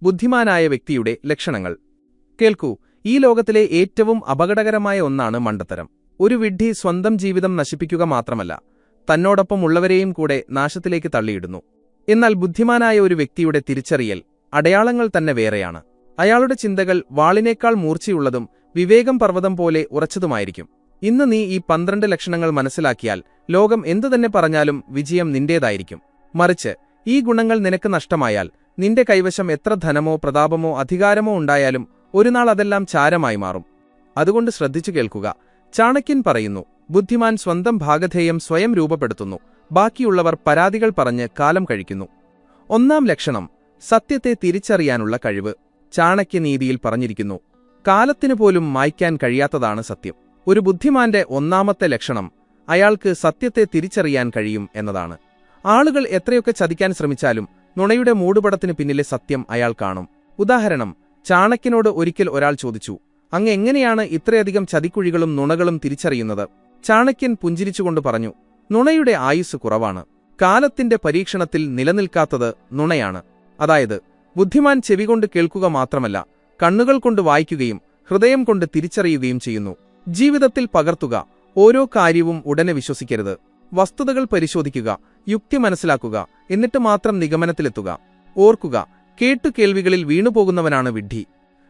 ബുദ്ധിമാനായ വ്യക്തിയുടെ ലക്ഷണങ്ങൾ. കേൾക്കൂ, ഈ ലോകത്തിലെ ഏറ്റവും അപകടകരമായ ഒന്നാണ് മണ്ടത്തരം. ഒരു വിഡ്ഢി സ്വന്തം ജീവിതം നശിപ്പിക്കുക മാത്രമല്ല, തന്നോടൊപ്പം ഉള്ളവരെയും കൂടെ നാശത്തിലേക്ക് തള്ളിയിടുന്നു. എന്നാൽ ബുദ്ധിമാനായ ഒരു വ്യക്തിയുടെ തിരിച്ചറിയൽ അടയാളങ്ങൾ തന്നെ വേറെയാണ്. അയാളുടെ ചിന്തകൾ വാളിനേക്കാൾ മൂർച്ചയുള്ളതും വിവേകം പർവ്വതം പോലെ ഉറച്ചതുമായിരിക്കും. ഇന്ന് നീ ഈ 12 ലക്ഷണങ്ങൾ മനസ്സിലാക്കിയാൽ ലോകം എന്തുതന്നെ പറഞ്ഞാലും വിജയം നിന്റേതായിരിക്കും. മറിച്ച് ഈ ഗുണങ്ങൾ നിനക്ക് നഷ്ടമായാൽ നിന്റെ കൈവശം എത്ര ധനമോ പ്രതാപമോ അധികാരമോ ഉണ്ടായാലും ഒരുനാൾ അതെല്ലാം ചാരമായി മാറും. അതുകൊണ്ട് ശ്രദ്ധിച്ചു കേൾക്കുക. ചാണക്യൻ പറയുന്നു, ബുദ്ധിമാൻ സ്വന്തം ഭാഗധേയം സ്വയം രൂപപ്പെടുത്തുന്നു, ബാക്കിയുള്ളവർ പരാതികൾ പറഞ്ഞ് കാലം കഴിക്കുന്നു. 1-ാം ലക്ഷണം, സത്യത്തെ തിരിച്ചറിയാനുള്ള കഴിവ്. ചാണക്യനീതിയിൽ പറഞ്ഞിരിക്കുന്നു, കാലത്തിനുപോലും മായ്ക്കാൻ കഴിയാത്തതാണ് സത്യം. ഒരു ബുദ്ധിമാന്റെ 1-ാമത്തെ ലക്ഷണം അയാൾക്ക് സത്യത്തെ തിരിച്ചറിയാൻ കഴിയും എന്നതാണ്. ആളുകൾ എത്രയൊക്കെ ചതിക്കാൻ ശ്രമിച്ചാലും നുണയുടെ മൂടുപടത്തിന് പിന്നിലെ സത്യം അയാൾ കാണും. ഉദാഹരണം, ചാണക്യനോട് ഒരിക്കൽ ഒരാൾ ചോദിച്ചു, അങ്ങ് എങ്ങനെയാണ് ഇത്രയധികം ചതിക്കുഴികളും നുണകളും തിരിച്ചറിയുന്നത്? ചാണക്യൻ പുഞ്ചിരിച്ചുകൊണ്ട് പറഞ്ഞു, നുണയുടെ ആയുസ് കുറവാണ്. കാലത്തിന്റെ പരീക്ഷണത്തിൽ നിലനിൽക്കാത്തത് നുണയാണ്. അതായത്, ബുദ്ധിമാൻ ചെവികൊണ്ട് കേൾക്കുക മാത്രമല്ല, കണ്ണുകൾ കൊണ്ട് വായിക്കുകയും ഹൃദയം കൊണ്ട് തിരിച്ചറിയുകയും ചെയ്യുന്നു. ജീവിതത്തിൽ പകർത്തുക. ഓരോ കാര്യവും ഉടനെ വിശ്വസിക്കരുത്. വസ്തുതകൾ പരിശോധിക്കുക, യുക്തി മനസ്സിലാക്കുക, എന്നിട്ട് മാത്രം നിഗമനത്തിലെത്തുക. ഓർക്കുക, കേട്ടുകേൾവികളിൽ വീണുപോകുന്നവനാണ് വിഡ്ഢി.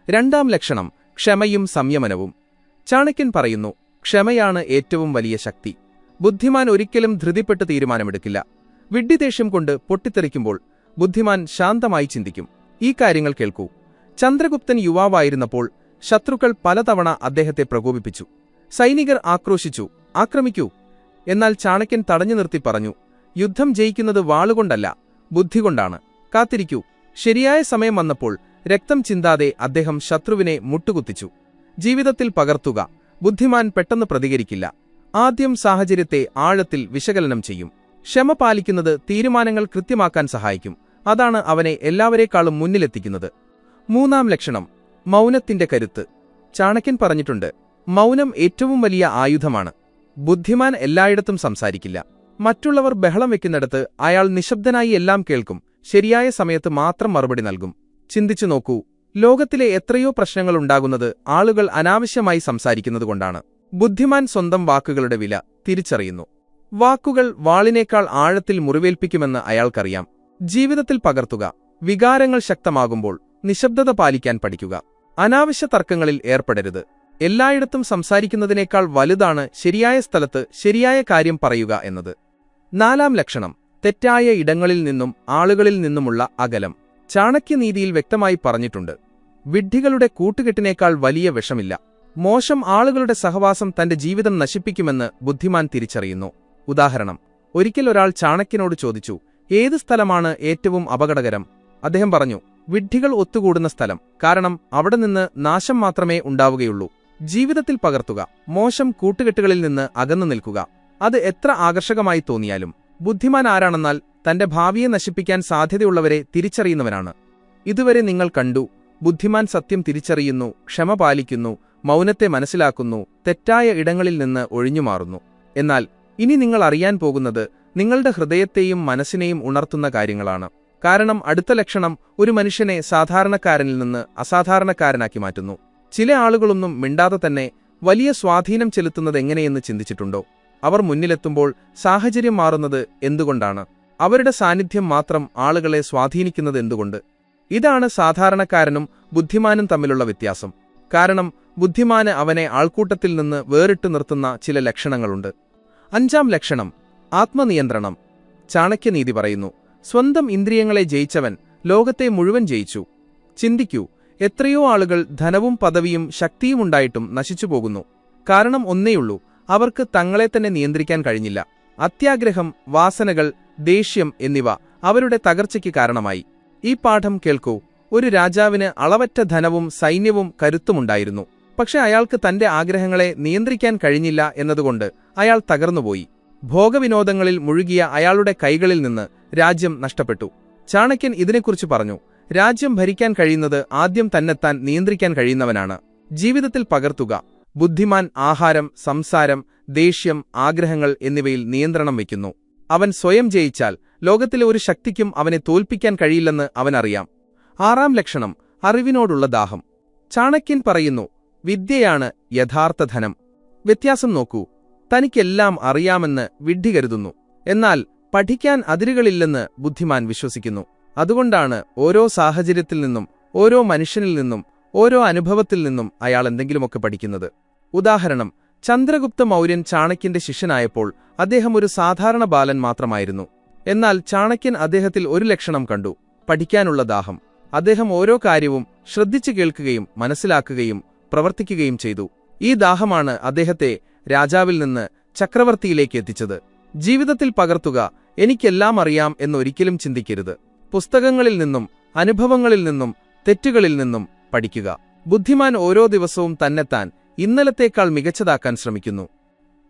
2-ാം ലക്ഷണം, ക്ഷമയും സംയമനവും. ചാണക്യൻ പറയുന്നു, ക്ഷമയാണ് ഏറ്റവും വലിയ ശക്തി. ബുദ്ധിമാൻ ഒരിക്കലും ധൃതിപ്പെട്ട് തീരുമാനമെടുക്കില്ല. വിഡ്ഢിദേഷ്യം കൊണ്ട് പൊട്ടിത്തെറിക്കുമ്പോൾ ബുദ്ധിമാൻ ശാന്തമായി ചിന്തിക്കും. ഈ കാര്യങ്ങൾ കേൾക്കൂ. ചന്ദ്രഗുപ്തൻ യുവാവായിരുന്നപ്പോൾ ശത്രുക്കൾ പലതവണ അദ്ദേഹത്തെ പ്രകോപിപ്പിച്ചു. സൈനികർ ആക്രോശിച്ചു, ആക്രമിക്കൂ. എന്നാൽ ചാണക്യൻ തടഞ്ഞു നിർത്തി പറഞ്ഞു, യുദ്ധം ജയിക്കുന്നത് വാളുകൊണ്ടല്ല, ബുദ്ധികൊണ്ടാണ്. കാത്തിരിക്കൂ. ശരിയായ സമയം വന്നപ്പോൾ രക്തം ചിന്താതെ അദ്ദേഹം ശത്രുവിനെ മുട്ടുകുത്തിച്ചു. ജീവിതത്തിൽ പകർത്തുക. ബുദ്ധിമാൻ പെട്ടെന്ന് പ്രതികരിക്കില്ല. ആദ്യം സാഹചര്യത്തെ ആഴത്തിൽ വിശകലനം ചെയ്യും. ക്ഷമ പാലിക്കുന്നത് തീരുമാനങ്ങൾ കൃത്യമാക്കാൻ സഹായിക്കും. അതാണ് അവനെ എല്ലാവരേക്കാളും മുന്നിലെത്തിക്കുന്നത്. 3-ാം ലക്ഷണം, മൗനത്തിന്റെ കരുത്ത്. ചാണക്യൻ പറഞ്ഞിട്ടുണ്ട്, മൗനം ഏറ്റവും വലിയ ആയുധമാണ്. ബുദ്ധിമാൻ എല്ലായിടത്തും സംസാരിക്കില്ല. മറ്റുള്ളവർ ബഹളം വെക്കുന്നിടത്ത് അയാൾ നിശബ്ദനായി എല്ലാം കേൾക്കും. ശരിയായ സമയത്ത് മാത്രം മറുപടി നൽകും. ചിന്തിച്ചു നോക്കൂ, ലോകത്തിലെ എത്രയോ പ്രശ്നങ്ങളുണ്ടാകുന്നത് ആളുകൾ അനാവശ്യമായി സംസാരിക്കുന്നതുകൊണ്ടാണ്. ബുദ്ധിമാൻ സ്വന്തം വാക്കുകളുടെ വില തിരിച്ചറിയുന്നു. വാക്കുകൾ വാളിനേക്കാൾ ആഴത്തിൽ മുറിവേൽപ്പിക്കുമെന്ന് അയാൾക്കറിയാം. ജീവിതത്തിൽ പകർത്തുക. വികാരങ്ങൾ ശക്തമാകുമ്പോൾ നിശബ്ദത പാലിക്കാൻ പഠിക്കുക. അനാവശ്യ തർക്കങ്ങളിൽ ഏർപ്പെടരുത്. എല്ലായിടത്തും സംസാരിക്കുന്നതിനേക്കാൾ വലുതാണ് ശരിയായ സ്ഥലത്ത് ശരിയായ കാര്യം പറയുക എന്നത്. 4-ാം ലക്ഷണം, തെറ്റായ ഇടങ്ങളിൽ നിന്നും ആളുകളിൽ നിന്നുമുള്ള അകലം. ചാണക്യനീതിയിൽ വ്യക്തമായി പറഞ്ഞിട്ടുണ്ട്, വിഡ്ഢികളുടെ കൂട്ടുകെട്ടിനേക്കാൾ വലിയ വിഷമില്ല. മോശം ആളുകളുടെ സഹവാസം തന്റെ ജീവിതം നശിപ്പിക്കുമെന്ന് ബുദ്ധിമാൻ തിരിച്ചറിയുന്നു. ഉദാഹരണം, ഒരിക്കൽ ഒരാൾ ചാണക്യനോട് ചോദിച്ചു, ഏത് സ്ഥലമാണ് ഏറ്റവും അപകടകരം? അദ്ദേഹം പറഞ്ഞു, വിഡ്ഢികൾ ഒത്തുകൂടുന്ന സ്ഥലം. കാരണം അവിടെ നിന്ന് നാശം മാത്രമേ ഉണ്ടാവുകയുള്ളൂ. ജീവിതത്തിൽ പകർത്തുക. മോശം കൂട്ടുകെട്ടുകളിൽ നിന്ന് അകന്നു നിൽക്കുക. അത് എത്ര ആകർഷകമായി തോന്നിയാലും. ബുദ്ധിമാൻ ആരാണെന്നാൽ തന്റെ ഭാവിയെ നശിപ്പിക്കാൻ സാധ്യതയുള്ളവരെ തിരിച്ചറിയുന്നവനാണ്. ഇതുവരെ നിങ്ങൾ കണ്ടു, ബുദ്ധിമാൻ സത്യം തിരിച്ചറിയുന്നു, ക്ഷമ പാലിക്കുന്നു, മൗനത്തെ മനസ്സിലാക്കുന്നു, തെറ്റായ ഇടങ്ങളിൽ നിന്ന് ഒഴിഞ്ഞുമാറുന്നു. എന്നാൽ ഇനി നിങ്ങൾ അറിയാൻ പോകുന്നത് നിങ്ങളുടെ ഹൃദയത്തെയും മനസ്സിനെയും ഉണർത്തുന്ന കാര്യങ്ങളാണ്. കാരണം അടുത്ത ലക്ഷണം ഒരു മനുഷ്യനെ സാധാരണക്കാരനിൽ നിന്ന് അസാധാരണക്കാരനാക്കി മാറ്റുന്നു. ചില ആളുകളൊന്നും മിണ്ടാതെ തന്നെ വലിയ സ്വാധീനം ചെലുത്തുന്നത് എങ്ങനെയെന്ന് ചിന്തിച്ചിട്ടുണ്ടോ? അവർ മുന്നിലെത്തുമ്പോൾ സാഹചര്യം മാറുന്നത് എന്തുകൊണ്ടാണ്? അവരുടെ സാന്നിധ്യം മാത്രം ആളുകളെ സ്വാധീനിക്കുന്നത് എന്തുകൊണ്ട്? ഇതാണ് സാധാരണക്കാരനും ബുദ്ധിമാനും തമ്മിലുള്ള വ്യത്യാസം. കാരണം ബുദ്ധിമാന് അവനെ ആൾക്കൂട്ടത്തിൽ നിന്ന് വേറിട്ടു നിർത്തുന്ന ചില ലക്ഷണങ്ങളുണ്ട്. 5-ാം ലക്ഷണം, ആത്മനിയന്ത്രണം. ചാണക്യനീതി പറയുന്നു, സ്വന്തം ഇന്ദ്രിയങ്ങളെ ജയിച്ചവൻ ലോകത്തെ മുഴുവൻ ജയിച്ചു. ചിന്തിക്കൂ, എത്രയോ ആളുകൾ ധനവും പദവിയും ശക്തിയുമുണ്ടായിട്ടും നശിച്ചുപോകുന്നു. കാരണം ഒന്നേയുള്ളൂ, അവർക്ക് തങ്ങളെ തന്നെ നിയന്ത്രിക്കാൻ കഴിഞ്ഞില്ല. അത്യാഗ്രഹം, വാസനകൾ, ദേഷ്യം എന്നിവ അവരുടെ തകർച്ചയ്ക്ക് കാരണമായി. ഈ പാഠം കേൾക്കൂ. ഒരു രാജാവിന് അളവറ്റ ധനവും സൈന്യവും കരുത്തുമുണ്ടായിരുന്നു. പക്ഷെ അയാൾക്ക് തന്റെ ആഗ്രഹങ്ങളെ നിയന്ത്രിക്കാൻ കഴിഞ്ഞില്ല എന്നതുകൊണ്ട് അയാൾ തകർന്നുപോയി. ഭോഗവിനോദങ്ങളിൽ മുഴുകിയ അയാളുടെ കൈകളിൽ നിന്ന് രാജ്യം നഷ്ടപ്പെട്ടു. ചാണക്യൻ ഇതിനെക്കുറിച്ച് പറഞ്ഞു, രാജ്യം ഭരിക്കാൻ കഴിയുന്നത് ആദ്യം തന്നെത്താൻ നിയന്ത്രിക്കാൻ കഴിയുന്നവനാണ്. ജീവിതത്തിൽ പകർത്തുക. ബുദ്ധിമാൻ ആഹാരം, സംസാരം, ദേഷ്യം, ആഗ്രഹങ്ങൾ എന്നിവയിൽ നിയന്ത്രണം വയ്ക്കുന്നു. അവൻ സ്വയം ജയിച്ചാൽ ലോകത്തിലെ ഒരു ശക്തിക്കും അവനെ തോൽപ്പിക്കാൻ കഴിയില്ലെന്ന് അവനറിയാം. 6-ാം ലക്ഷണം അറിവിനോടുള്ള ദാഹം. ചാണക്യൻ പറയുന്നു, വിദ്യയാണ് യഥാർത്ഥ ധനം. വ്യത്യാസം നോക്കൂ. തനിക്കെല്ലാം അറിയാമെന്ന് വിഡ്ഢി കരുതുന്നു. എന്നാൽ പഠിക്കാൻ അതിരുകളില്ലെന്ന് ബുദ്ധിമാൻ വിശ്വസിക്കുന്നു. അതുകൊണ്ടാണ് ഓരോ സാഹചര്യത്തിൽ നിന്നും, ഓരോ മനുഷ്യനിൽ നിന്നും, ഓരോ അനുഭവത്തിൽ നിന്നും അയാൾ എന്തെങ്കിലുമൊക്കെ പഠിക്കുന്നത്. ഉദാഹരണം, ചന്ദ്രഗുപ്ത മൗര്യൻ ചാണക്യന്റെ ശിഷ്യനായപ്പോൾ അദ്ദേഹം ഒരു സാധാരണ ബാലൻ മാത്രമായിരുന്നു. എന്നാൽ ചാണക്യൻ അദ്ദേഹത്തിൽ ഒരു ലക്ഷണം കണ്ടു: പഠിക്കാനുള്ള ദാഹം. അദ്ദേഹം ഓരോ കാര്യവും ശ്രദ്ധിച്ചു കേൾക്കുകയും മനസ്സിലാക്കുകയും പ്രവർത്തിക്കുകയും ചെയ്തു. ഈ ദാഹമാണ് അദ്ദേഹത്തെ രാജാവിൽ നിന്ന് ചക്രവർത്തിയിലേക്ക് എത്തിച്ചത്. ജീവിതത്തിൽ പകർത്തുക. എനിക്കെല്ലാം അറിയാം എന്നൊരിക്കലും ചിന്തിക്കരുത്. പുസ്തകങ്ങളിൽ നിന്നും, അനുഭവങ്ങളിൽ നിന്നും, തെറ്റുകളിൽ നിന്നും പഠിക്കുക. ബുദ്ധിമാൻ ഓരോ ദിവസവും തന്നെത്താൻ ഇന്നലത്തേക്കാൾ മികച്ചതാക്കാൻ ശ്രമിക്കുന്നു.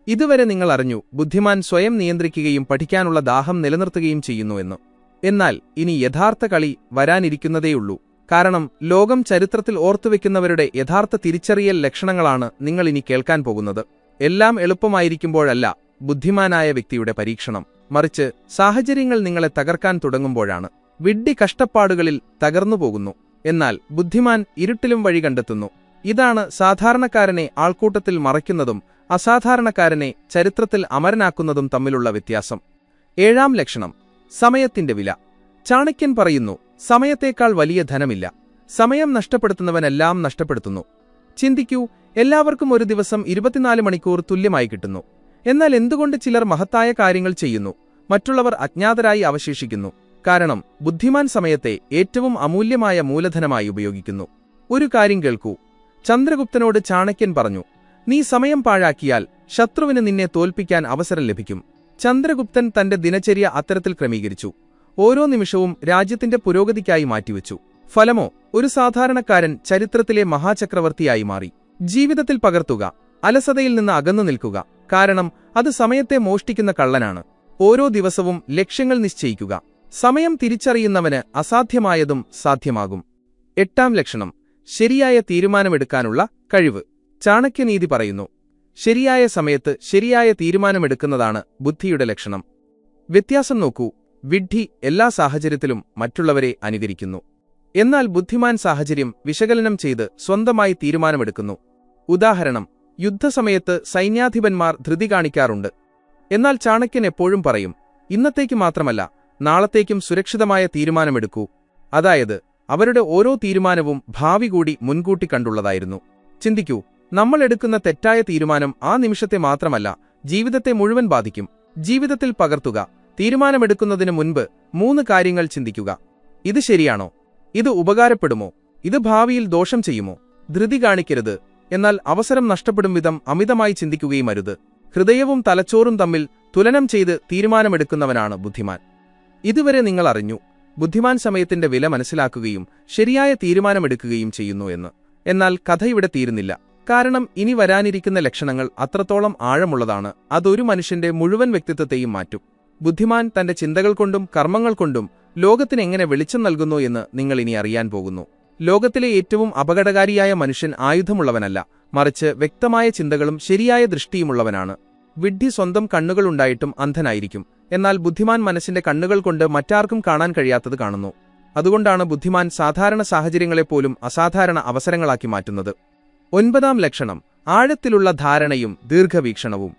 ഇതുവരെ നിങ്ങൾ അറിഞ്ഞു, ബുദ്ധിമാൻ സ്വയം നിയന്ത്രിക്കുകയും പഠിക്കാനുള്ള ദാഹം നിലനിർത്തുകയും ചെയ്യുന്നുവെന്ന്. എന്നാൽ ഇനി യഥാർത്ഥ കളി വരാനിരിക്കുന്നതേയുള്ളൂ. കാരണം ലോകം ചരിത്രത്തിൽ ഓർത്തുവെക്കുന്നവരുടെ യഥാർത്ഥ തിരിച്ചറിയൽ ലക്ഷണങ്ങളാണ് നിങ്ങൾ ഇനി കേൾക്കാൻ പോകുന്നത്. എല്ലാം എളുപ്പമായിരിക്കുമ്പോഴല്ല ബുദ്ധിമാനായ വ്യക്തിയുടെ പരീക്ഷണം, മറിച്ച് സാഹചര്യങ്ങൾ നിങ്ങളെ തകർക്കാൻ തുടങ്ങുമ്പോഴാണ്. വിഡ്ഢി കഷ്ടപ്പാടുകളിൽ തകർന്നുപോകുന്നു, എന്നാൽ ബുദ്ധിമാൻ ഇരുട്ടിലും വഴി കണ്ടെത്തുന്നു. ഇതാണ് സാധാരണക്കാരനെ ആൾക്കൂട്ടത്തിൽ മറയ്ക്കുന്നതും അസാധാരണക്കാരനെ ചരിത്രത്തിൽ അമരനാക്കുന്നതും തമ്മിലുള്ള വ്യത്യാസം. 7-ാം ലക്ഷണം സമയത്തിന്റെ വില. ചാണക്യൻ പറയുന്നു, സമയത്തേക്കാൾ വലിയ ധനമില്ല. സമയം നഷ്ടപ്പെടുത്തുന്നവനെല്ലാം നഷ്ടപ്പെടുത്തുന്നു. ചിന്തിക്കൂ, എല്ലാവർക്കും ഒരു ദിവസം 24 മണിക്കൂർ തുല്യമായി കിട്ടുന്നു. എന്നാൽ എന്തുകൊണ്ട് ചിലർ മഹത്തായ കാര്യങ്ങൾ ചെയ്യുന്നു, മറ്റുള്ളവർ അജ്ഞാതരായി അവശേഷിക്കുന്നു? കാരണം ബുദ്ധിമാൻ സമയത്തെ ഏറ്റവും അമൂല്യമായ മൂലധനമായി ഉപയോഗിക്കുന്നു. ഒരു കാര്യം കേൾക്കൂ. ചന്ദ്രഗുപ്തനോട് ചാണക്യൻ പറഞ്ഞു, നീ സമയം പാഴാക്കിയാൽ ശത്രുവിന് നിന്നെ തോൽപ്പിക്കാൻ അവസരം ലഭിക്കും. ചന്ദ്രഗുപ്തൻ തന്റെ ദിനചര്യ അത്തരത്തിൽ ക്രമീകരിച്ചു. ഓരോ നിമിഷവും രാജ്യത്തിന്റെ പുരോഗതിക്കായി മാറ്റിവെച്ചു. ഫലമോ, ഒരു സാധാരണക്കാരൻ ചരിത്രത്തിലെ മഹാചക്രവർത്തിയായി മാറി. ജീവിതത്തിൽ പകർത്തുക. അലസതയിൽ നിന്ന് അകന്നു നിൽക്കുക. കാരണം അത് സമയത്തെ മോഷ്ടിക്കുന്ന കള്ളനാണ്. ഓരോ ദിവസവും ലക്ഷ്യങ്ങൾ നിശ്ചയിക്കുക. സമയം തിരിച്ചറിയുന്നവന് അസാധ്യമായതും സാധ്യമാകും. 8-ാം ലക്ഷണം ശരിയായ തീരുമാനമെടുക്കാനുള്ള കഴിവ്. ചാണക്യനീതി പറയുന്നു, ശരിയായ സമയത്ത് ശരിയായ തീരുമാനമെടുക്കുന്നതാണ് ബുദ്ധിയുടെ ലക്ഷണം. വ്യത്യാസം നോക്കൂ. വിഡ്ഢി എല്ലാ സാഹചര്യത്തിലും മറ്റുള്ളവരെ അനുകരിക്കുന്നു. എന്നാൽ ബുദ്ധിമാൻ സാഹചര്യം വിശകലനം ചെയ്ത് സ്വന്തമായി തീരുമാനമെടുക്കുന്നു. ഉദാഹരണം, യുദ്ധസമയത്ത് സൈന്യാധിപന്മാർ ധൃതി കാണിക്കാറുണ്ട്. എന്നാൽ ചാണക്യൻ എപ്പോഴും പറയും, ഇന്നത്തേക്ക് മാത്രമല്ല നാളത്തേക്കും സുരക്ഷിതമായ തീരുമാനമെടുക്കൂ. അതായത് അവരുടെ ഓരോ തീരുമാനവും ഭാവി കൂടി മുൻകൂട്ടി കണ്ടുള്ളതായിരുന്നു. ചിന്തിക്കൂ, നമ്മൾ എടുക്കുന്ന തെറ്റായ തീരുമാനം ആ നിമിഷത്തെ മാത്രമല്ല ജീവിതത്തെ മുഴുവൻ ബാധിക്കും. ജീവിതത്തിൽ പകർത്തുക. തീരുമാനമെടുക്കുന്നതിന് മുൻപ് 3 കാര്യങ്ങൾ ചിന്തിക്കുക. ഇത് ശരിയാണോ? ഇത് ഉപകാരപ്പെടുമോ? ഇത് ഭാവിയിൽ ദോഷം ചെയ്യുമോ? ധൃതി കാണിക്കരുത്. എന്നാൽ അവസരം നഷ്ടപ്പെടും വിധം അമിതമായി ചിന്തിക്കുകയും അരുത്. ഹൃദയവും തലച്ചോറും തമ്മിൽ തുലനം ചെയ്ത് തീരുമാനമെടുക്കുന്നവനാണ് ബുദ്ധിമാൻ. ഇതുവരെ നിങ്ങൾ അറിഞ്ഞു, ബുദ്ധിമാൻ സമയത്തിന്റെ വില മനസ്സിലാക്കുകയും ശരിയായ തീരുമാനമെടുക്കുകയും ചെയ്യുന്നു എന്ന്. എന്നാൽ കഥ ഇവിടെ തീരുന്നില്ല. കാരണം ഇനി വരാനിരിക്കുന്ന ലക്ഷണങ്ങൾ അത്രത്തോളം ആഴമുള്ളതാണ്. അതൊരു മനുഷ്യന്റെ മുഴുവൻ വ്യക്തിത്വത്തെയും മാറ്റും. ബുദ്ധിമാൻ തന്റെ ചിന്തകൾ കൊണ്ടും കർമ്മങ്ങൾ കൊണ്ടും ലോകത്തിന് എങ്ങനെ വെളിച്ചം നൽകുന്നു എന്ന് നിങ്ങൾ ഇനി അറിയാൻ പോകുന്നു. ലോകത്തിലെ ഏറ്റവും അപകടകാരിയായ മനുഷ്യൻ ആയുധമുള്ളവനല്ല, മറിച്ച് വ്യക്തമായ ചിന്തകളും ശരിയായ ദൃഷ്ടിയുമുള്ളവനാണ്. വിഡ്ഢി സ്വന്തം കണ്ണുകളുണ്ടായിട്ടും അന്ധനായിരിക്കും. എന്നാൽ ബുദ്ധിമാൻ മനസ്സിന്റെ കണ്ണുകൾ കൊണ്ട് മറ്റാർക്കും കാണാൻ കഴിയാത്തത് കാണുന്നു. അതുകൊണ്ടാണ് ബുദ്ധിമാൻ സാധാരണ സാഹചര്യങ്ങളെപ്പോലും അസാധാരണ അവസരങ്ങളാക്കി മാറ്റുന്നത്. 9-ാം ലക്ഷണം ആഴത്തിലുള്ള ധാരണയും ദീർഘവീക്ഷണവും.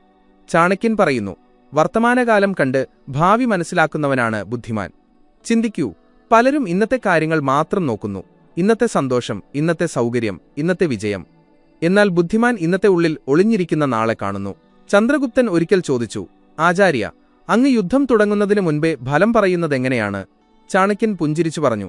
ചാണക്യൻ പറയുന്നു, വർത്തമാനകാലം കണ്ട് ഭാവി മനസ്സിലാക്കുന്നവനാണ് ബുദ്ധിമാൻ. ചിന്തിക്കൂ, പലരും ഇന്നത്തെ കാര്യങ്ങൾ മാത്രം നോക്കുന്നു. ഇന്നത്തെ സന്തോഷം, ഇന്നത്തെ സൗകര്യം, ഇന്നത്തെ വിജയം. എന്നാൽ ബുദ്ധിമാൻ ഇന്നത്തെ ഉള്ളിൽ ഒളിഞ്ഞിരിക്കുന്ന നാളെ കാണുന്നു. ചന്ദ്രഗുപ്തൻ ഒരിക്കൽ ചോദിച്ചു, ആചാര്യ, അങ്ങ് യുദ്ധം തുടങ്ങുന്നതിനു മുൻപേ ഫലം പറയുന്നതെങ്ങനെയാണ്? ചാണക്യൻ പുഞ്ചിരിച്ചു പറഞ്ഞു,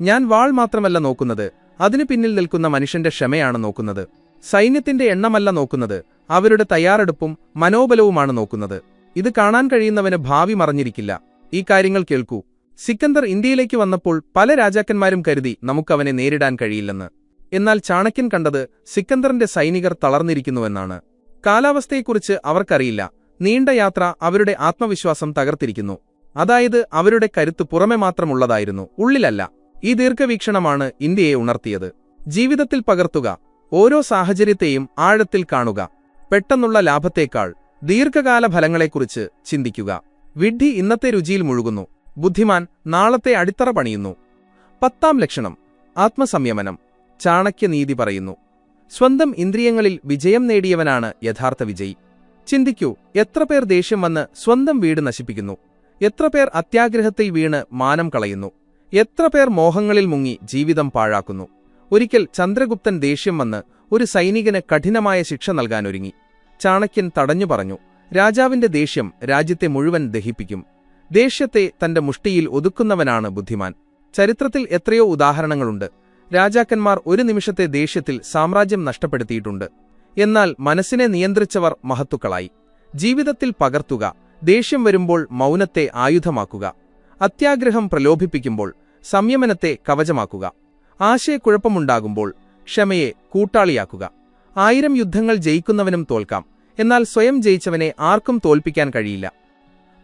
ഞാൻ വാൾ മാത്രമല്ല നോക്കുന്നത്, അതിനു പിന്നിൽ നിൽക്കുന്ന മനുഷ്യന്റെ ക്ഷമയാണ് നോക്കുന്നത്. സൈന്യത്തിന്റെ എണ്ണമല്ല നോക്കുന്നത്, അവരുടെ തയ്യാറെടുപ്പും മനോബലവുമാണ് നോക്കുന്നത്. ഇത് കാണാൻ കഴിയുന്നവന് ഭാവി മറഞ്ഞിരിക്കില്ല. ഈ കാര്യങ്ങൾ കേൾക്കൂ. സിക്കന്ദർ ഇന്ത്യയിലേക്ക് വന്നപ്പോൾ പല രാജാക്കന്മാരും കരുതി നമുക്കവനെ നേരിടാൻ കഴിയില്ലെന്ന്. എന്നാൽ ചാണക്യൻ കണ്ടത് സിക്കന്ദറിന്റെ സൈനികർ തളർന്നിരിക്കുന്നുവെന്നാണ്. കാലാവസ്ഥയെക്കുറിച്ച് അവർക്കറിയില്ല. നീണ്ട യാത്ര അവരുടെ ആത്മവിശ്വാസം തകർത്തിരിക്കുന്നു. അതായത് അവരുടെ കരുത്ത് പുറമെ മാത്രമുള്ളതായിരുന്നു, ഉള്ളിലല്ല. ഈ ദീർഘവീക്ഷണമാണ് ഇന്ത്യയെ ഉണർത്തിയത്. ജീവിതത്തിൽ പകർത്തുക. ഓരോ സാഹചര്യത്തെയും ആഴത്തിൽ കാണുക. പെട്ടെന്നുള്ള ലാഭത്തേക്കാൾ ദീർഘകാല ഫലങ്ങളെക്കുറിച്ച് ചിന്തിക്കുക. വിഡ്ഢി ഇന്നത്തെ രുചിയിൽ മുഴുകുന്നു. ബുദ്ധിമാൻ നാളത്തെ അടിത്തറ പണിയുന്നു. 10-ാം ലക്ഷണം ആത്മസംയമനം. ചാണക്യനീതി പറയുന്നു, സ്വന്തം ഇന്ദ്രിയങ്ങളിൽ വിജയം നേടിയവനാണ് യഥാർത്ഥ വിജയി. ചിന്തിക്കൂ, എത്ര പേർ ദേഷ്യം വന്ന് സ്വന്തം വീട് നശിപ്പിക്കുന്നു, എത്ര പേർ അത്യാഗ്രഹത്തിൽ വീണ് മാനം കളയുന്നു, എത്ര പേർ മോഹങ്ങളിൽ മുങ്ങി ജീവിതം പാഴാക്കുന്നു. ഒരിക്കൽ ചന്ദ്രഗുപ്തൻ ദേഷ്യം വന്ന് ഒരു സൈനികന് കഠിനമായ ശിക്ഷ നൽകാനൊരുങ്ങി. ചാണക്യൻ തടഞ്ഞു പറഞ്ഞു, രാജാവിന്റെ ദേഷ്യം രാജ്യത്തെ മുഴുവൻ ദഹിപ്പിക്കും. ദേഷ്യത്തെ തന്റെ മുഷ്ടിയിൽ ഒതുക്കുന്നവനാണ് ബുദ്ധിമാൻ. ചരിത്രത്തിൽ എത്രയോ ഉദാഹരണങ്ങളുണ്ട്. രാജാക്കന്മാർ ഒരു നിമിഷത്തെ ദേഷ്യത്തിൽ സാമ്രാജ്യം നഷ്ടപ്പെടുത്തിയിട്ടുണ്ട്. എന്നാൽ മനസ്സിനെ നിയന്ത്രിച്ചവർ മഹത്തുക്കളായി. ജീവിതത്തിൽ പകർത്തുക. ദേഷ്യം വരുമ്പോൾ മൗനത്തെ ആയുധമാക്കുക. അത്യാഗ്രഹം പ്രലോഭിപ്പിക്കുമ്പോൾ സംയമനത്തെ കവചമാക്കുക. ആശയക്കുഴപ്പമുണ്ടാകുമ്പോൾ ക്ഷമയെ കൂട്ടാളിയാക്കുക. 1000 യുദ്ധങ്ങൾ ജയിക്കുന്നവനും തോൽക്കാം, എന്നാൽ സ്വയം ജയിച്ചവനെ ആർക്കും തോൽപ്പിക്കാൻ കഴിയില്ല.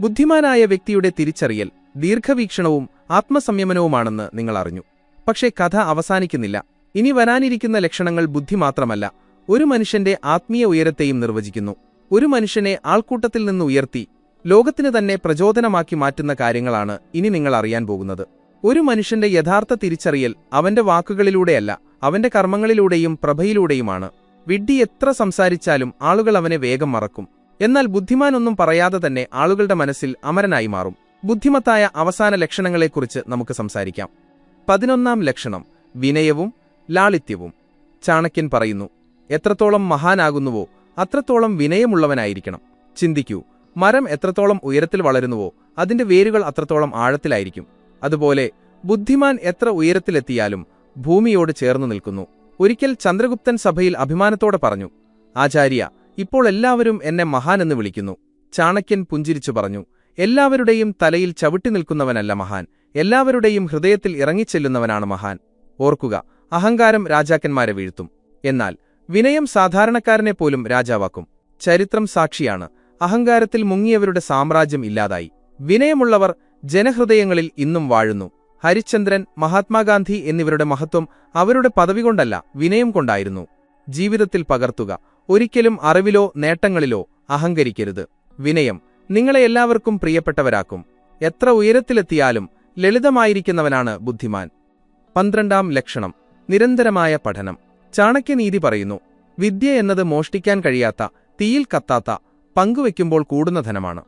ബുദ്ധിമാനായ വ്യക്തിയുടെ തിരിച്ചറിയൽ ദീർഘവീക്ഷണവും ആത്മസംയമനവുമാണെന്ന് നിങ്ങൾ അറിഞ്ഞു. പക്ഷേ കഥ അവസാനിക്കുന്നില്ല. ഇനി വരാനിരിക്കുന്ന ലക്ഷണങ്ങൾ ബുദ്ധി മാത്രമല്ല, ഒരു മനുഷ്യന്റെ ആത്മീയ ഉയരത്തെയും നിർവചിക്കുന്നു. ഒരു മനുഷ്യനെ ആൾക്കൂട്ടത്തിൽ നിന്ന് ഉയർത്തി ലോകത്തിന് തന്നെ പ്രചോദനമാക്കി മാറ്റുന്ന കാര്യങ്ങളാണ് ഇനി നിങ്ങൾ അറിയാൻ പോകുന്നത്. ഒരു മനുഷ്യന്റെ യഥാർത്ഥ തിരിച്ചറിയൽ അവന്റെ വാക്കുകളിലൂടെയല്ല, അവന്റെ കർമ്മങ്ങളിലൂടെയും പ്രഭയിലൂടെയുമാണ്. വിഡ്ഢി എത്ര സംസാരിച്ചാലും ആളുകൾ അവനെ വേഗം മറക്കും. എന്നാൽ ബുദ്ധിമാനൊന്നും പറയാതെ തന്നെ ആളുകളുടെ മനസ്സിൽ അമരനായി മാറും. ബുദ്ധിമത്തായ അവസാന ലക്ഷണങ്ങളെക്കുറിച്ച് നമുക്ക് സംസാരിക്കാം. 11-ാം ലക്ഷണം വിനയവും ലാളിത്യവും. ചാണക്യൻ പറയുന്നു, എത്രത്തോളം മഹാനാകുന്നുവോ അത്രത്തോളം വിനയമുള്ളവനായിരിക്കണം. ചിന്തിക്കൂ, മരം എത്രത്തോളം ഉയരത്തിൽ വളരുന്നുവോ അതിന്റെ വേരുകൾ അത്രത്തോളം ആഴത്തിലായിരിക്കും. അതുപോലെ ബുദ്ധിമാൻ എത്ര ഉയരത്തിലെത്തിയാലും ഭൂമിയോട് ചേർന്നു നിൽക്കുന്നു. ഒരിക്കൽ ചന്ദ്രഗുപ്തൻ സഭയിൽ അഭിമാനത്തോടെ പറഞ്ഞു, ആചാര്യ, ഇപ്പോൾ എല്ലാവരും എന്നെ മഹാൻ എന്ന് വിളിക്കുന്നു. ചാണക്യൻ പുഞ്ചിരിച്ചു പറഞ്ഞു, എല്ലാവരുടെയും തലയിൽ ചവിട്ടി നിൽക്കുന്നവനല്ല മഹാൻ, എല്ലാവരുടെയും ഹൃദയത്തിൽ ഇറങ്ങിച്ചെല്ലുന്നവനാണ് മഹാൻ. ഓർക്കുക, അഹങ്കാരം രാജാക്കന്മാരെ വീഴ്ത്തും, എന്നാൽ വിനയം സാധാരണക്കാരനെപ്പോലും രാജാവാക്കും. ചരിത്രം സാക്ഷിയാണ്, അഹങ്കാരത്തിൽ മുങ്ങിയവരുടെ സാമ്രാജ്യം ഇല്ലാതായി. വിനയമുള്ളവർ ജനഹൃദയങ്ങളിൽ ഇന്നും വാഴുന്നു. ഹരിശ്ചന്ദ്രൻ, മഹാത്മാഗാന്ധി എന്നിവരുടെ മഹത്വം അവരുടെ പദവി കൊണ്ടല്ല, വിനയം കൊണ്ടായിരുന്നു. ജീവിതത്തിൽ പകർത്തുക. ഒരിക്കലും അറിവിലോ നേട്ടങ്ങളിലോ അഹങ്കരിക്കരുത്. വിനയം നിങ്ങളെ എല്ലാവർക്കും പ്രിയപ്പെട്ടവരാക്കും. എത്ര ഉയരത്തിലെത്തിയാലും ലളിതമായിരിക്കുന്നവനാണ് ബുദ്ധിമാൻ. 12-ാം ലക്ഷണം നിരന്തരമായ പഠനം. ചാണക്യനീതി പറയുന്നു, വിദ്യ എന്നത് മോഷ്ടിക്കാൻ കഴിയാത്ത, തീയിൽ കത്താത്ത, പങ്കുവെക്കുമ്പോൾ കൂടുന്ന ധനമാണ്.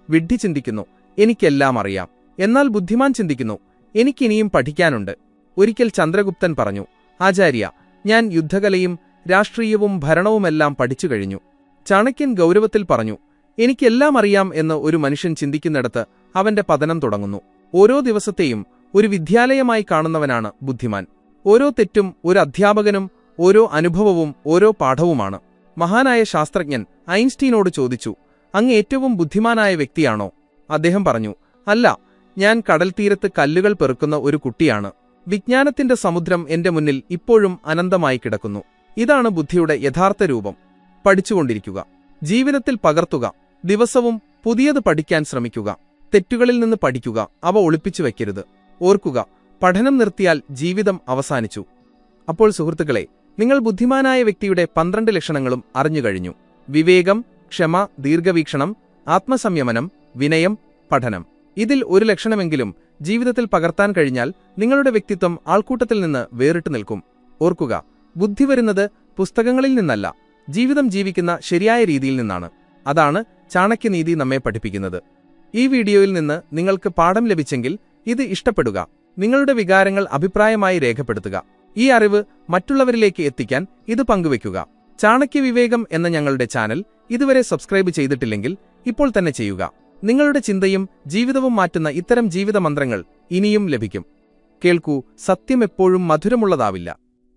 വിഡ്ഢി ചിന്തിക്കുന്നു, എനിക്കെല്ലാം അറിയാം. എന്നാൽ ബുദ്ധിമാൻ ചിന്തിക്കുന്നു, എനിക്കിനിയും പഠിക്കാനുണ്ട്. ഒരിക്കൽ ചന്ദ്രഗുപ്തൻ പറഞ്ഞു, ആചാര്യ, ഞാൻ യുദ്ധകലയും രാഷ്ട്രീയവും ഭരണവുമെല്ലാം പഠിച്ചു കഴിഞ്ഞു. ചാണക്യൻ ഗൗരവത്തിൽ പറഞ്ഞു, എനിക്കെല്ലാം അറിയാം എന്ന് ഒരു മനുഷ്യൻ ചിന്തിക്കുന്നിടത്ത് അവന്റെ പതനം തുടങ്ങുന്നു. ഓരോ ദിവസത്തെയും ഒരു വിദ്യാലയമായി കാണുന്നവനാണ് ബുദ്ധിമാൻ. ഓരോ തെറ്റും ഒരു അധ്യാപകനും ഓരോ അനുഭവവും ഓരോ പാഠവുമാണ്. മഹാനായ ശാസ്ത്രജ്ഞൻ ഐൻസ്റ്റീനോട് ചോദിച്ചു, അങ്ങ് ഏറ്റവും ബുദ്ധിമാനായ വ്യക്തിയാണോ? അദ്ദേഹം പറഞ്ഞു, അല്ല, ഞാൻ കടൽത്തീരത്ത് കല്ലുകൾ പെറുക്കുന്ന ഒരു കുട്ടിയാണ്. വിജ്ഞാനത്തിന്റെ സമുദ്രം എന്റെ മുന്നിൽ ഇപ്പോഴും അനന്തമായി കിടക്കുന്നു. ഇതാണ് ബുദ്ധിയുടെ യഥാർത്ഥ രൂപം. പഠിച്ചുകൊണ്ടിരിക്കുക. ജീവിതത്തിൽ പകർത്തുക. ദിവസവും പുതിയത് പഠിക്കാൻ ശ്രമിക്കുക. തെറ്റുകളിൽ നിന്ന് പഠിക്കുക, അവ ഒളിപ്പിച്ചു വയ്ക്കരുത്. ഓർക്കുക, പഠനം നിർത്തിയാൽ ജീവിതം അവസാനിച്ചു. അപ്പോൾ സുഹൃത്തുക്കളെ, നിങ്ങൾ ബുദ്ധിമാനായ വ്യക്തിയുടെ 12 ലക്ഷണങ്ങളും അറിഞ്ഞുകഴിഞ്ഞു. വിവേകം, ക്ഷമ, ദീർഘവീക്ഷണം, ആത്മസംയമനം, വിനയം, പഠനം. ഇതിൽ ഒരു ലക്ഷണമെങ്കിലും ജീവിതത്തിൽ പകർത്താൻ കഴിഞ്ഞാൽ നിങ്ങളുടെ വ്യക്തിത്വം ആൾക്കൂട്ടത്തിൽ നിന്ന് വേറിട്ട് നിൽക്കും. ഓർക്കുക, ബുദ്ധി വരുന്നത് പുസ്തകങ്ങളിൽ നിന്നല്ല, ജീവിതം ജീവിക്കുന്ന ശരിയായ രീതിയിൽ നിന്നാണ്. അതാണ് ചാണക്യനീതി നമ്മെ പഠിപ്പിക്കുന്നത്. ഈ വീഡിയോയിൽ നിന്ന് നിങ്ങൾക്ക് പാഠം ലഭിച്ചെങ്കിൽ ഇത് ഇഷ്ടപ്പെടുക. നിങ്ങളുടെ വികാരങ്ങൾ അഭിപ്രായമായി രേഖപ്പെടുത്തുക. ഈ അറിവ് മറ്റുള്ളവരിലേക്ക് എത്തിക്കാൻ ഇത് പങ്കുവയ്ക്കുക. ചാണക്യവിവേകം എന്ന ഞങ്ങളുടെ ചാനൽ ഇതുവരെ സബ്സ്ക്രൈബ് ചെയ്തിട്ടില്ലെങ്കിൽ ഇപ്പോൾ തന്നെ ചെയ്യുക. നിങ്ങളുടെ ചിന്തയും ജീവിതവും മാറ്റുന്ന ഇത്തരം ജീവിതമന്ത്രങ്ങൾ ഇനിയും ലഭിക്കും. കേൾക്കൂ, സത്യം എപ്പോഴും മധുരമുള്ളതാവില്ല.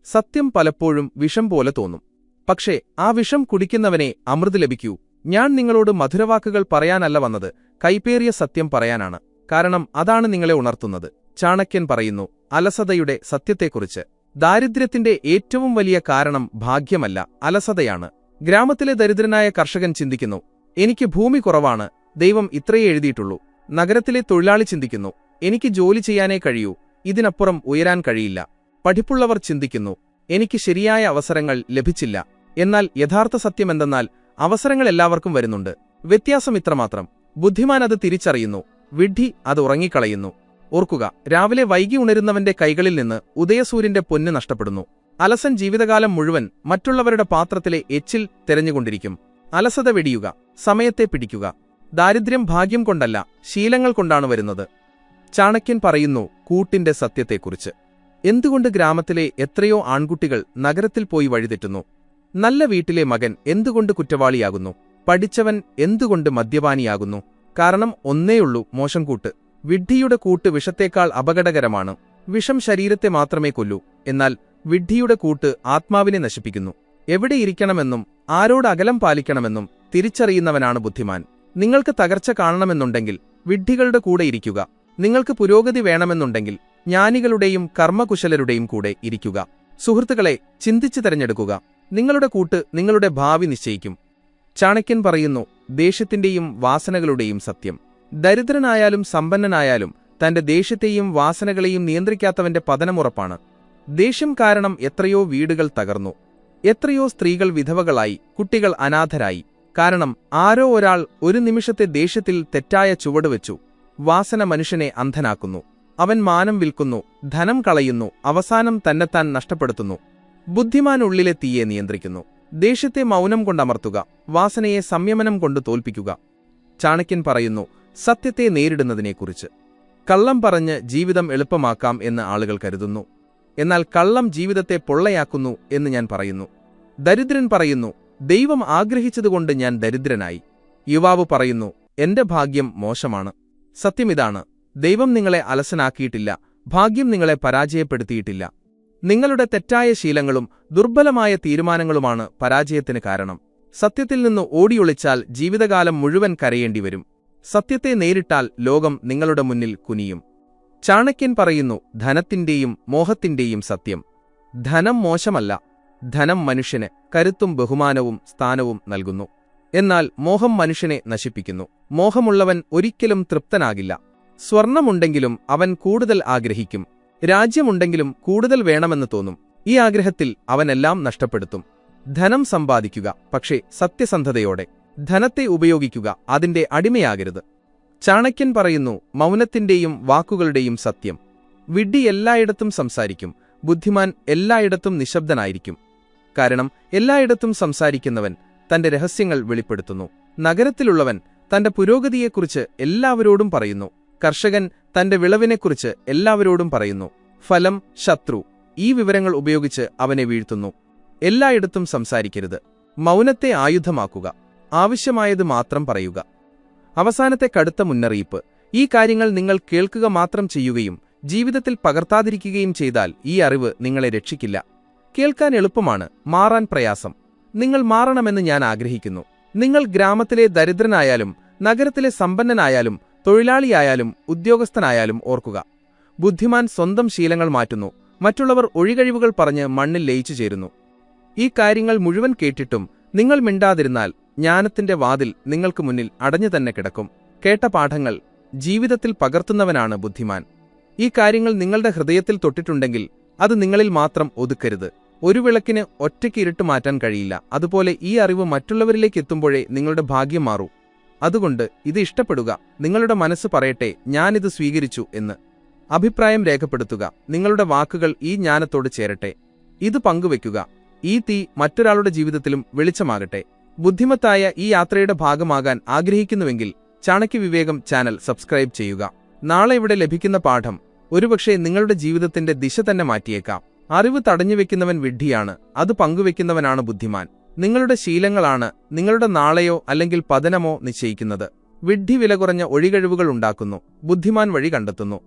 സത്യം പലപ്പോഴും വിഷം പോലെ തോന്നും. പക്ഷേ ആ വിഷം കുടിക്കുന്നവനെ അമൃത് ലഭിക്കൂ. ഞാൻ നിങ്ങളോട് മധുരവാക്കുകൾ പറയാനല്ല വന്നത്, കൈപ്പേറിയ സത്യം പറയാനാണ്. കാരണം അതാണ് നിങ്ങളെ ഉണർത്തുന്നത്. ചാണക്യൻ പറയുന്നു അലസതയുടെ സത്യത്തെക്കുറിച്ച്. ദാരിദ്ര്യത്തിന്റെ ഏറ്റവും വലിയ കാരണം ഭാഗ്യമല്ല, അലസതയാണ്. ഗ്രാമത്തിലെ ദരിദ്രനായ കർഷകൻ ചിന്തിക്കുന്നു, എനിക്ക് ഭൂമി കുറവാണ്, ദൈവം ഇത്രയേ എഴുതിയിട്ടുള്ളൂ. നഗരത്തിലെ തൊഴിലാളി ചിന്തിക്കുന്നു, എനിക്ക് ജോലി ചെയ്യാനേ കഴിയൂ, ഇതിനപ്പുറം ഉയരാൻ കഴിയില്ല. പഠിപ്പുള്ളവർ ചിന്തിക്കുന്നു, എനിക്ക് ശരിയായ അവസരങ്ങൾ ലഭിച്ചില്ല. എന്നാൽ യഥാർത്ഥ സത്യമെന്തെന്നാൽ അവസരങ്ങൾ എല്ലാവർക്കും വരുന്നുണ്ട്. വ്യത്യാസം ഇത്രമാത്രം. ബുദ്ധിമാൻ അത് തിരിച്ചറിയുന്നു, വിഡ്ഢി അത് ഉറങ്ങിക്കളയുന്നു. ഓർക്കുക, രാവിലെ വൈകി ഉണരുന്നവന്റെ കൈകളിൽ നിന്ന് ഉദയസൂര്യന്റെ പൊന്ന് നഷ്ടപ്പെടുന്നു. അലസൻ ജീവിതകാലം മുഴുവൻ മറ്റുള്ളവരുടെ പാത്രത്തിലെ എച്ചിൽ തെരഞ്ഞുകൊണ്ടിരിക്കും. അലസത വെടിയുക, സമയത്തെ പിടിക്കുക. ദാരിദ്ര്യം ഭാഗ്യം കൊണ്ടല്ല, ശീലങ്ങൾ കൊണ്ടാണ് വരുന്നത്. ചാണക്യൻ പറയുന്നു കൂട്ടിന്റെ സത്യത്തെക്കുറിച്ച്. എന്തുകൊണ്ട് ഗ്രാമത്തിലെ എത്രയോ ആൺകുട്ടികൾ നഗരത്തിൽ പോയി വഴിതെറ്റുന്നു? നല്ല വീട്ടിലെ മകൻ എന്തുകൊണ്ട് കുറ്റവാളിയാകുന്നു? പഠിച്ചവൻ എന്തുകൊണ്ട് മദ്യപാനിയാകുന്നു? കാരണം ഒന്നേയുള്ളൂ, മോശം കൂട്ട്. വിഡ്ഢിയുടെ കൂട്ട് വിഷത്തേക്കാൾ അപകടകരമാണ്. വിഷം ശരീരത്തെ മാത്രമേ കൊല്ലൂ, എന്നാൽ വിഡ്ഢിയുടെ കൂട്ട് ആത്മാവിനെ നശിപ്പിക്കുന്നു. എവിടെയിരിക്കണമെന്നും ആരോട് അകലം പാലിക്കണമെന്നും തിരിച്ചറിയുന്നവനാണ് ബുദ്ധിമാൻ. നിങ്ങൾക്ക് തകർച്ച കാണണമെന്നുണ്ടെങ്കിൽ വിഡ്ഢികളുടെ കൂടെ ഇരിക്കുക. നിങ്ങൾക്ക് പുരോഗതി വേണമെന്നുണ്ടെങ്കിൽ ജ്ഞാനികളുടെയും കർമ്മകുശലരുടെയും കൂടെ ഇരിക്കുക. സുഹൃത്തുക്കളെ, ചിന്തിച്ചു തെരഞ്ഞെടുക്കുക. നിങ്ങളുടെ കൂട്ട് നിങ്ങളുടെ ഭാവി നിശ്ചയിക്കും. ചാണക്യൻ പറയുന്നു ദേഷ്യത്തിന്റെയും വാസനകളുടെയും സത്യം. ദരിദ്രനായാലും സമ്പന്നനായാലും തന്റെ ദേഷ്യത്തെയും വാസനകളെയും നിയന്ത്രിക്കാത്തവന്റെ പതനമുറപ്പാണ്. ദേഷ്യം കാരണം എത്രയോ വീടുകൾ തകർന്നു. എത്രയോ സ്ത്രീകൾ വിധവകളായി, കുട്ടികൾ അനാഥരായി. കാരണം ആരോ ഒരാൾ ഒരു നിമിഷത്തെ ദേഷ്യത്തിൽ തെറ്റായ ചുവടുവെച്ചു. വാസന മനുഷ്യനെ അന്ധനാക്കുന്നു. അവൻ മാനം വിൽക്കുന്നു, ധനം കളയുന്നു, അവസാനം തന്നെത്താൻ നഷ്ടപ്പെടുത്തുന്നു. ബുദ്ധിമാൻ ഉള്ളിലെ തീയെ നിയന്ത്രിക്കുന്നു. ദേഷ്യത്തെ മൗനം കൊണ്ടമർത്തുക, വാസനയെ സംയമനം കൊണ്ട് തോൽപ്പിക്കുക. ചാണക്യൻ പറയുന്നു സത്യത്തെ നേരിടുന്നതിനെക്കുറിച്ച്. കള്ളം പറഞ്ഞ് ജീവിതം എളുപ്പമാക്കാം എന്ന് ആളുകൾ കരുതുന്നു. എന്നാൽ കള്ളം ജീവിതത്തെ പൊള്ളയാക്കുന്നു എന്ന് ഞാൻ പറയുന്നു. ദരിദ്രൻ പറയുന്നു ദൈവം ആഗ്രഹിച്ചതുകൊണ്ട് ഞാൻ ദരിദ്രനായി. യുവാവ് പറയുന്നു എന്റെ ഭാഗ്യം മോശമാണ്. സത്യമിതാണ്, ദൈവം നിങ്ങളെ അലസനാക്കിയിട്ടില്ല, ഭാഗ്യം നിങ്ങളെ പരാജയപ്പെടുത്തിയിട്ടില്ല. നിങ്ങളുടെ തെറ്റായ ശീലങ്ങളും ദുർബലമായ തീരുമാനങ്ങളുമാണ് പരാജയത്തിന് കാരണം. സത്യത്തിൽ നിന്ന് ഓടിയൊളിച്ചാൽ ജീവിതകാലം മുഴുവൻ കരയേണ്ടിവരും. സത്യത്തെ നേരിട്ടാൽ ലോകം നിങ്ങളുടെ മുന്നിൽ കുനിയും. ചാണക്യൻ പറയുന്നു ധനത്തിന്റെയും മോഹത്തിന്റെയും സത്യം. ധനം മോശമല്ല. ധനം മനുഷ്യന് കരുത്തും ബഹുമാനവും സ്ഥാനവും നൽകുന്നു. എന്നാൽ മോഹം മനുഷ്യനെ നശിപ്പിക്കുന്നു. മോഹമുള്ളവൻ ഒരിക്കലും തൃപ്തനാകില്ല. സ്വർണമുണ്ടെങ്കിലും അവൻ കൂടുതൽ ആഗ്രഹിക്കും. രാജ്യമുണ്ടെങ്കിലും കൂടുതൽ വേണമെന്ന് തോന്നും. ഈ ആഗ്രഹത്തിൽ അവനെല്ലാം നഷ്ടപ്പെടുത്തും. ധനം സമ്പാദിക്കുക, പക്ഷേ സത്യസന്ധതയോടെ. ധനത്തെ ഉപയോഗിക്കുക, അതിന്റെ അടിമയാകരുത്. ചാണക്യൻ പറയുന്നു മൗനത്തിന്റെയും വാക്കുകളുടെയും സത്യം. വിഡ്ഢി എല്ലായിടത്തും സംസാരിക്കും, ബുദ്ധിമാൻ എല്ലായിടത്തും നിശബ്ദനായിരിക്കും. കാരണം എല്ലായിടത്തും സംസാരിക്കുന്നവൻ തന്റെ രഹസ്യങ്ങൾ വെളിപ്പെടുത്തുന്നു. നഗരത്തിലുള്ളവൻ തന്റെ പുരോഗതിയെക്കുറിച്ച് എല്ലാവരോടും പറയുന്നു. കർഷകൻ തന്റെ വിളവിനെക്കുറിച്ച് എല്ലാവരോടും പറയുന്നു. ഫലം, ശത്രു, ഈ വിവരങ്ങൾ ഉപയോഗിച്ച് അവനെ വീഴ്ത്തുന്നു. എല്ലായിടത്തും സംസാരിക്കരുത്. മൗനത്തെ ആയുധമാക്കുക. ആവശ്യമായത് മാത്രം പറയുക. അവസാനത്തെ കടുത്ത മുന്നറിയിപ്പ്: ഈ കാര്യങ്ങൾ നിങ്ങൾ കേൾക്കുക മാത്രം ചെയ്യുകയും ജീവിതത്തിൽ പകർത്താതിരിക്കുകയും ചെയ്താൽ ഈ അറിവ് നിങ്ങളെ രക്ഷിക്കില്ല. കേൾക്കാൻ എളുപ്പമാണ്, മാറാൻ പ്രയാസം. നിങ്ങൾ മാറണമെന്ന് ഞാൻ ആഗ്രഹിക്കുന്നു. നിങ്ങൾ ഗ്രാമത്തിലെ ദരിദ്രനായാലും നഗരത്തിലെ സമ്പന്നനായാലും തൊഴിലാളിയായാലും ഉദ്യോഗസ്ഥനായാലും ഓർക്കുക, ബുദ്ധിമാൻ സ്വന്തം ശീലങ്ങൾ മാറ്റുന്നു. മറ്റുള്ളവർ ഒഴികഴിവുകൾ പറഞ്ഞ് മണ്ണിൽ ലയിച്ചു ചേരുന്നു. ഈ കാര്യങ്ങൾ മുഴുവൻ കേട്ടിട്ടും നിങ്ങൾ മിണ്ടാതിരുന്നാൽ ജ്ഞാനത്തിന്റെ വാതിൽ നിങ്ങൾക്ക് മുന്നിൽ അടഞ്ഞു തന്നെ കിടക്കും. കേട്ട പാഠങ്ങൾ ജീവിതത്തിൽ പകർത്തുന്നവനാണ് ബുദ്ധിമാൻ. ഈ കാര്യങ്ങൾ നിങ്ങളുടെ ഹൃദയത്തിൽ തൊട്ടിട്ടുണ്ടെങ്കിൽ അത് നിങ്ങളിൽ മാത്രം ഒതുക്കരുത്. ഒരു വിളക്കിന് ഒറ്റയ്ക്ക് ഇരുട്ട് മാറ്റാൻ കഴിയില്ല. അതുപോലെ ഈ അറിവ് മറ്റുള്ളവരിലേക്ക് എത്തുമ്പോഴേ നിങ്ങളുടെ ഭാഗ്യം മാറൂ. അതുകൊണ്ട് ഇത് ഇഷ്ടപ്പെടുക. നിങ്ങളുടെ മനസ്സ് പറയട്ടെ, ഞാനിത് സ്വീകരിച്ചു എന്ന്. അഭിപ്രായം രേഖപ്പെടുത്തുക. നിങ്ങളുടെ വാക്കുകൾ ഈ ജ്ഞാനത്തോട് ചേരട്ടെ. ഇത് പങ്കുവെക്കുക. ഈ തീ മറ്റൊരാളുടെ ജീവിതത്തിലും വെളിച്ചമാകട്ടെ. ബുദ്ധിമത്തായ ഈ യാത്രയുടെ ഭാഗമാകാൻ ആഗ്രഹിക്കുന്നുവെങ്കിൽ ചാണക്യ വിവേകം ചാനൽ സബ്സ്ക്രൈബ് ചെയ്യുക. നാളെ ഇവിടെ ലഭിക്കുന്ന പാഠം ഒരുപക്ഷെ നിങ്ങളുടെ ജീവിതത്തിന്റെ ദിശ തന്നെ മാറ്റിയേക്കാം. അറിവ് തടഞ്ഞുവെക്കുന്നവൻ വിഡ്ഢിയാണ്, അത് പങ്കുവെക്കുന്നവനാണ് ബുദ്ധിമാൻ. നിങ്ങളുടെ ശീലങ്ങളാണ് നിങ്ങളുടെ നാളെയോ അല്ലെങ്കിൽ പതനമോ നിശ്ചയിക്കുന്നത്. വിഡ്ഢി വില കുറഞ്ഞ ഒഴികഴിവുകൾ ഉണ്ടാക്കുന്നു, ബുദ്ധിമാൻ വഴി കണ്ടെത്തുന്നു.